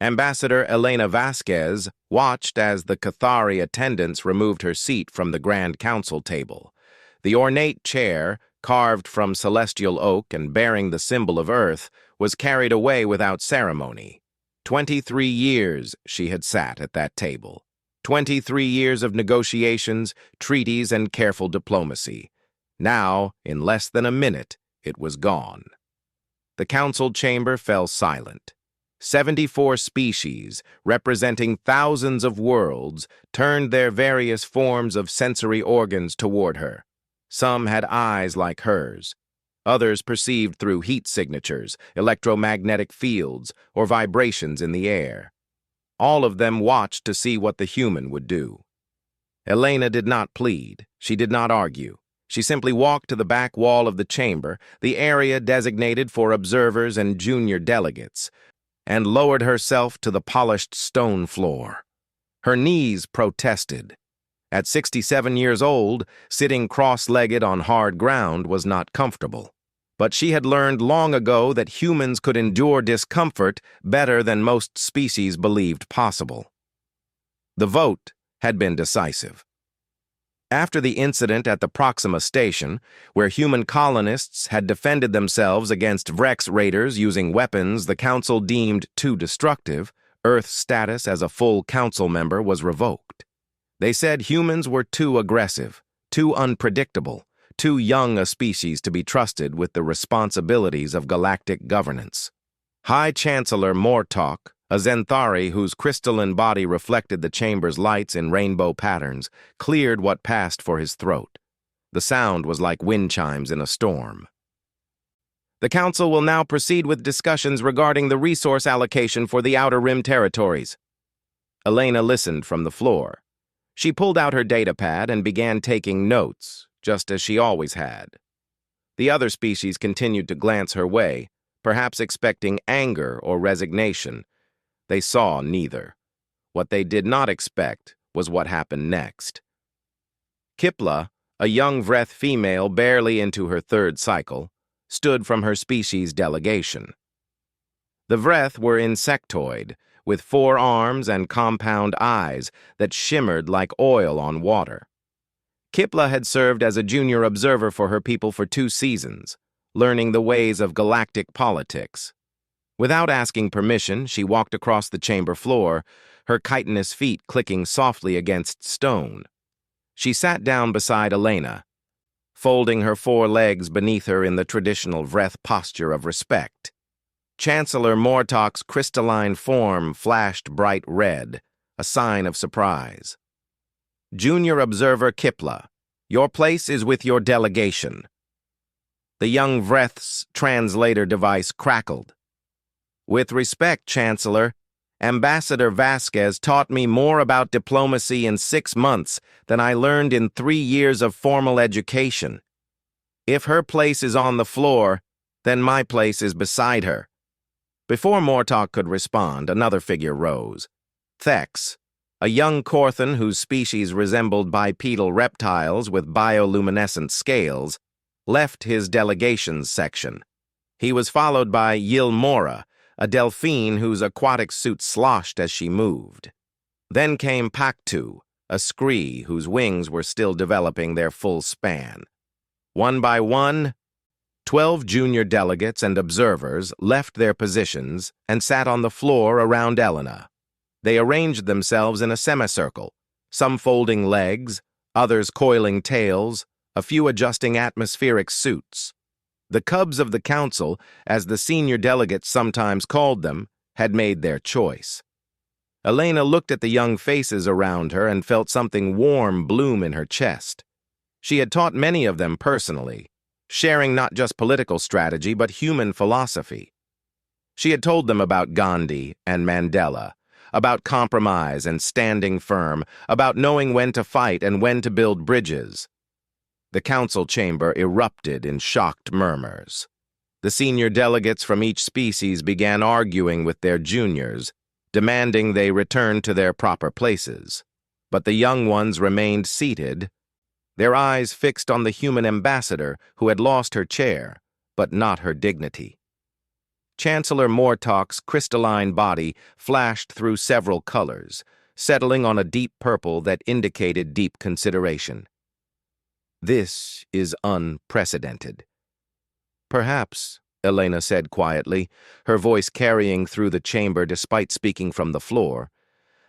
Ambassador Elena Vasquez watched as the Cathari attendants removed her seat from the Grand Council table. The ornate chair, carved from celestial oak and bearing the symbol of Earth, was carried away without ceremony. 23 years she had sat at that table. 23 years of negotiations, treaties, and careful diplomacy. Now, in less than a minute, it was gone. The council chamber fell silent. 74 species, representing thousands of worlds, turned their various forms of sensory organs toward her. Some had eyes like hers. Others perceived through heat signatures, electromagnetic fields, or vibrations in the air. All of them watched to see what the human would do. Elena did not plead. She did not argue. She simply walked to the back wall of the chamber, the area designated for observers and junior delegates, and lowered herself to the polished stone floor. Her knees protested. At 67 years old, sitting cross-legged on hard ground was not comfortable. But she had learned long ago that humans could endure discomfort better than most species believed possible. The vote had been decisive. After the incident at the Proxima station, where human colonists had defended themselves against Vrex raiders using weapons the Council deemed too destructive, Earth's status as a full Council member was revoked. They said humans were too aggressive, too unpredictable, too young a species to be trusted with the responsibilities of galactic governance. High Chancellor Mortok, a Zenthari whose crystalline body reflected the chamber's lights in rainbow patterns, cleared what passed for his throat. The sound was like wind chimes in a storm. The Council will now proceed with discussions regarding the resource allocation for the Outer Rim territories. Elena listened from the floor. She pulled out her datapad and began taking notes, just as she always had. The other species continued to glance her way, perhaps expecting anger or resignation. They saw neither. What they did not expect was what happened next. Kipla, a young Vreth female barely into her third cycle, stood from her species' delegation. The Vreth were insectoid, with 4 arms and compound eyes that shimmered like oil on water. Kipla had served as a junior observer for her people for 2 seasons, learning the ways of galactic politics. Without asking permission, she walked across the chamber floor, her chitinous feet clicking softly against stone. She sat down beside Elena, folding her 4 legs beneath her in the traditional Vreth posture of respect. Chancellor Mortok's crystalline form flashed bright red, a sign of surprise. Junior Observer Kipla, your place is with your delegation. The young Vreth's translator device crackled. With respect, Chancellor, Ambassador Vasquez taught me more about diplomacy in 6 months than I learned in 3 years of formal education. If her place is on the floor, then my place is beside her. Before Mortok could respond, another figure rose. Thex, a young Corthan whose species resembled bipedal reptiles with bioluminescent scales, left his delegations section. He was followed by Yilmora, a delphine whose aquatic suit sloshed as she moved. Then came Paktu, a scree whose wings were still developing their full span. One by one, 12 junior delegates and observers left their positions and sat on the floor around Elena. They arranged themselves in a semicircle, some folding legs, others coiling tails, a few adjusting atmospheric suits. The cubs of the council, as the senior delegates sometimes called them, had made their choice. Elena looked at the young faces around her and felt something warm bloom in her chest. She had taught many of them personally, sharing not just political strategy but human philosophy. She had told them about Gandhi and Mandela, about compromise and standing firm, about knowing when to fight and when to build bridges. The council chamber erupted in shocked murmurs. The senior delegates from each species began arguing with their juniors, demanding they return to their proper places. But the young ones remained seated, their eyes fixed on the human ambassador who had lost her chair, but not her dignity. Chancellor Mortock's crystalline body flashed through several colors, settling on a deep purple that indicated deep consideration. This is unprecedented. Perhaps, Elena said quietly, her voice carrying through the chamber despite speaking from the floor,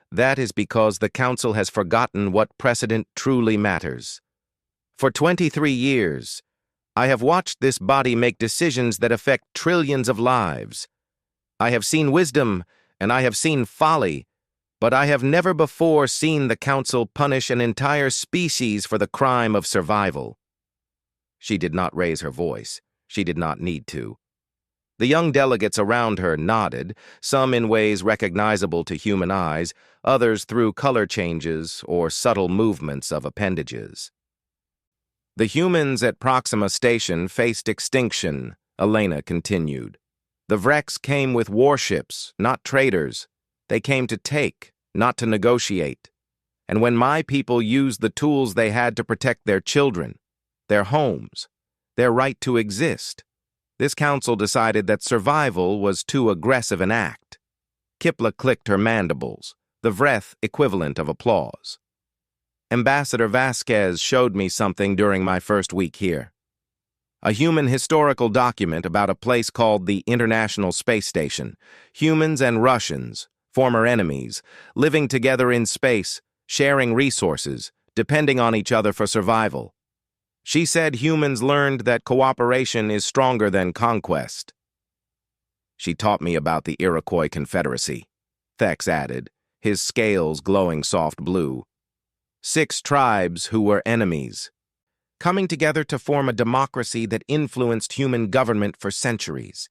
that is because the Council has forgotten what precedent truly matters. For 23 years, I have watched this body make decisions that affect trillions of lives. I have seen wisdom, and I have seen folly, but I have never before seen the Council punish an entire species for the crime of survival. She did not raise her voice. She did not need to. The young delegates around her nodded, some in ways recognizable to human eyes, others through color changes or subtle movements of appendages. The humans at Proxima Station faced extinction, Elena continued. The Vrex came with warships, not traders. They came to take, not to negotiate. And when my people used the tools they had to protect their children, their homes, their right to exist, this council decided that survival was too aggressive an act. Kipla clicked her mandibles, the Vreth equivalent of applause. Ambassador Vasquez showed me something during my first week here. A human historical document about a place called the International Space Station. Humans and Russians, former enemies, living together in space, sharing resources, depending on each other for survival. She said humans learned that cooperation is stronger than conquest. She taught me about the Iroquois Confederacy, Thex added, his scales glowing soft blue. 6 tribes who were enemies, coming together to form a democracy that influenced human government for centuries.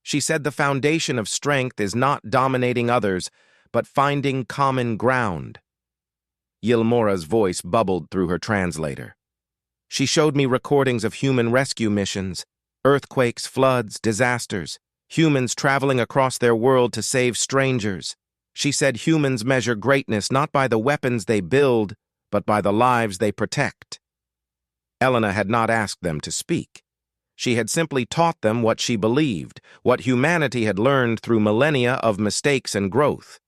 She said the foundation of strength is not dominating others, but finding common ground. Yilmora's voice bubbled through her translator. She showed me recordings of human rescue missions, earthquakes, floods, disasters, humans traveling across their world to save strangers. She said humans measure greatness not by the weapons they build, but by the lives they protect. Elena had not asked them to speak. She had simply taught them what she believed, what humanity had learned through millennia of mistakes and growth.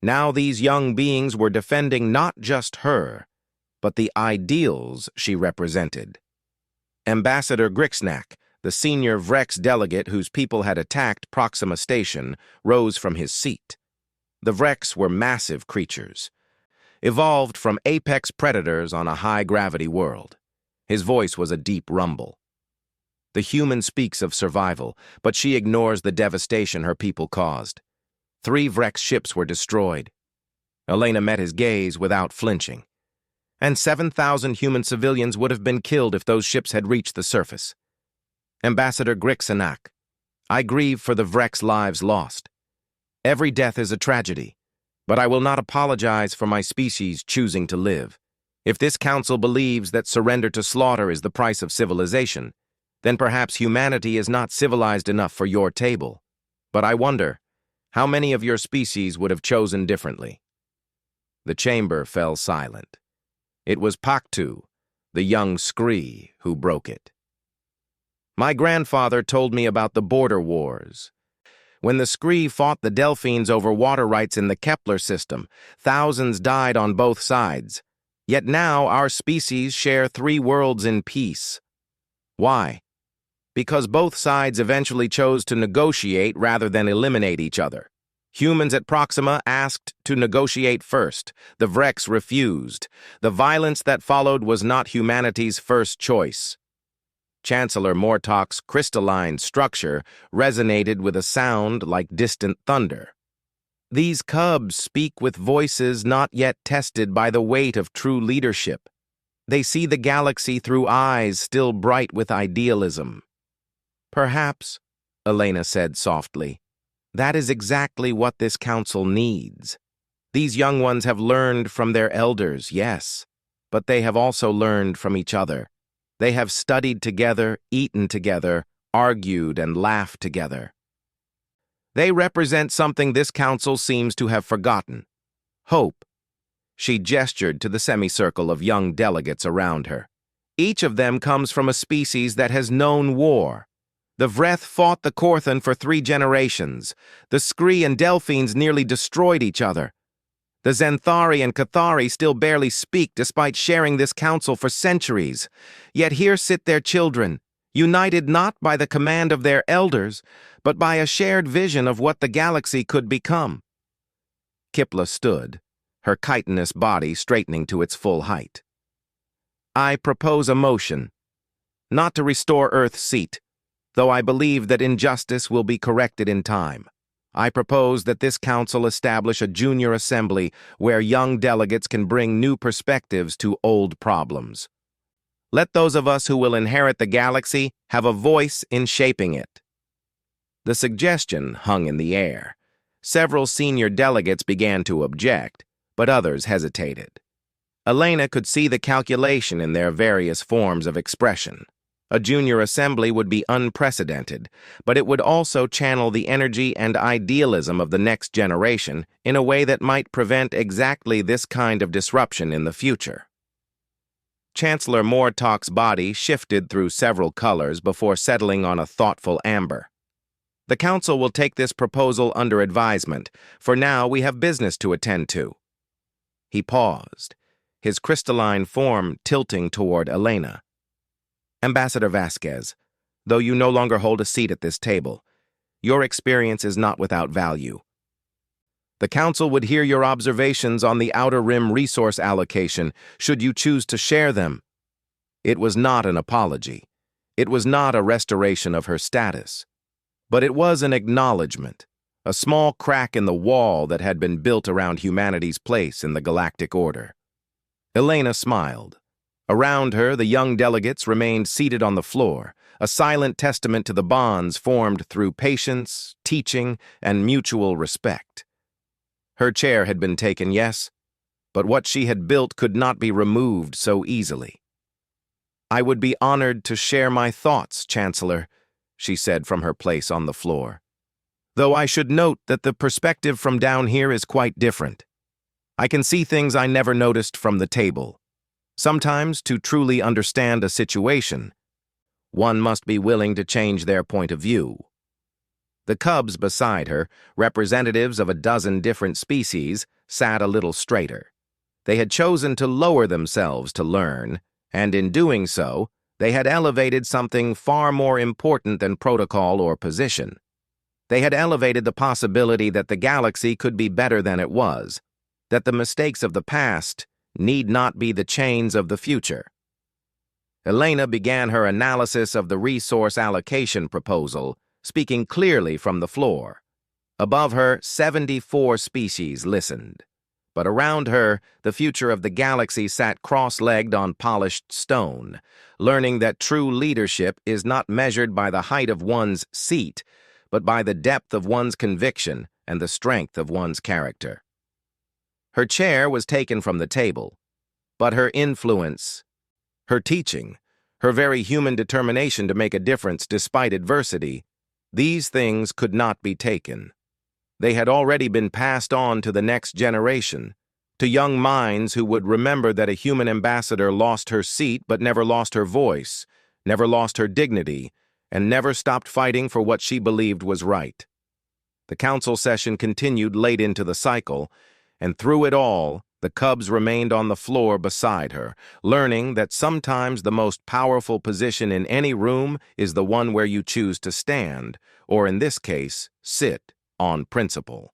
Now these young beings were defending not just her, but the ideals she represented. Ambassador Grixnak, the senior Vrex delegate whose people had attacked Proxima Station, rose from his seat. The Vrex were massive creatures, evolved from apex predators on a high-gravity world. His voice was a deep rumble. The human speaks of survival, but she ignores the devastation her people caused. 3 Vrex ships were destroyed. Elena met his gaze without flinching. And 7,000 human civilians would have been killed if those ships had reached the surface. Ambassador Grixnak, I grieve for the Vrex lives lost. Every death is a tragedy, but I will not apologize for my species choosing to live. If this council believes that surrender to slaughter is the price of civilization, then perhaps humanity is not civilized enough for your table. But I wonder, how many of your species would have chosen differently? The chamber fell silent. It was Paktu, the young Scree, who broke it. My grandfather told me about the border wars. When the Scree fought the Delphines over water rights in the Kepler system, thousands died on both sides. Yet now our species share 3 worlds in peace. Why? Because both sides eventually chose to negotiate rather than eliminate each other. Humans at Proxima asked to negotiate first. The Vrex refused. The violence that followed was not humanity's first choice. Chancellor Mortock's crystalline structure resonated with a sound like distant thunder. These cubs speak with voices not yet tested by the weight of true leadership. They see the galaxy through eyes still bright with idealism. Perhaps, Elena said softly, that is exactly what this council needs. These young ones have learned from their elders, yes, but they have also learned from each other. They have studied together, eaten together, argued and laughed together. They represent something this council seems to have forgotten. Hope. She gestured to the semicircle of young delegates around her. Each of them comes from a species that has known war. The Vreth fought the Korthan for 3 generations. The Skree and Delphines nearly destroyed each other. The Zenthari and Cathari still barely speak despite sharing this council for centuries. Yet here sit their children, united not by the command of their elders, but by a shared vision of what the galaxy could become. Kipla stood, her chitinous body straightening to its full height. I propose a motion, not to restore Earth's seat, though I believe that injustice will be corrected in time. I propose that this council establish a junior assembly where young delegates can bring new perspectives to old problems. Let those of us who will inherit the galaxy have a voice in shaping it. The suggestion hung in the air. Several senior delegates began to object, but others hesitated. Elena could see the calculation in their various forms of expression. A junior assembly would be unprecedented, but it would also channel the energy and idealism of the next generation in a way that might prevent exactly this kind of disruption in the future. Chancellor Mortok's body shifted through several colors before settling on a thoughtful amber. The council will take this proposal under advisement. For now, we have business to attend to. He paused, his crystalline form tilting toward Elena. Ambassador Vasquez, though you no longer hold a seat at this table, your experience is not without value. The Council would hear your observations on the Outer Rim resource allocation, should you choose to share them. It was not an apology. It was not a restoration of her status. But it was an acknowledgement, a small crack in the wall that had been built around humanity's place in the galactic order. Elena smiled. Around her, the young delegates remained seated on the floor, a silent testament to the bonds formed through patience, teaching, and mutual respect. Her chair had been taken, yes, but what she had built could not be removed so easily. I would be honored to share my thoughts, Chancellor, she said from her place on the floor. Though I should note that the perspective from down here is quite different. I can see things I never noticed from the table. Sometimes, to truly understand a situation, one must be willing to change their point of view. The cubs beside her, representatives of a dozen different species, sat a little straighter. They had chosen to lower themselves to learn, and in doing so, they had elevated something far more important than protocol or position. They had elevated the possibility that the galaxy could be better than it was, that the mistakes of the past need not be the chains of the future. Elena began her analysis of the resource allocation proposal, speaking clearly from the floor. Above her, 74 species listened. But around her, the future of the galaxy sat cross-legged on polished stone, learning that true leadership is not measured by the height of one's seat, but by the depth of one's conviction and the strength of one's character. Her chair was taken from the table, but her influence, her teaching, her very human determination to make a difference despite adversity, these things could not be taken. They had already been passed on to the next generation, to young minds who would remember that a human ambassador lost her seat but never lost her voice, never lost her dignity, and never stopped fighting for what she believed was right. The council session continued late into the cycle, and through it all, the cubs remained on the floor beside her, learning that sometimes the most powerful position in any room is the one where you choose to stand, or in this case, sit, on principle.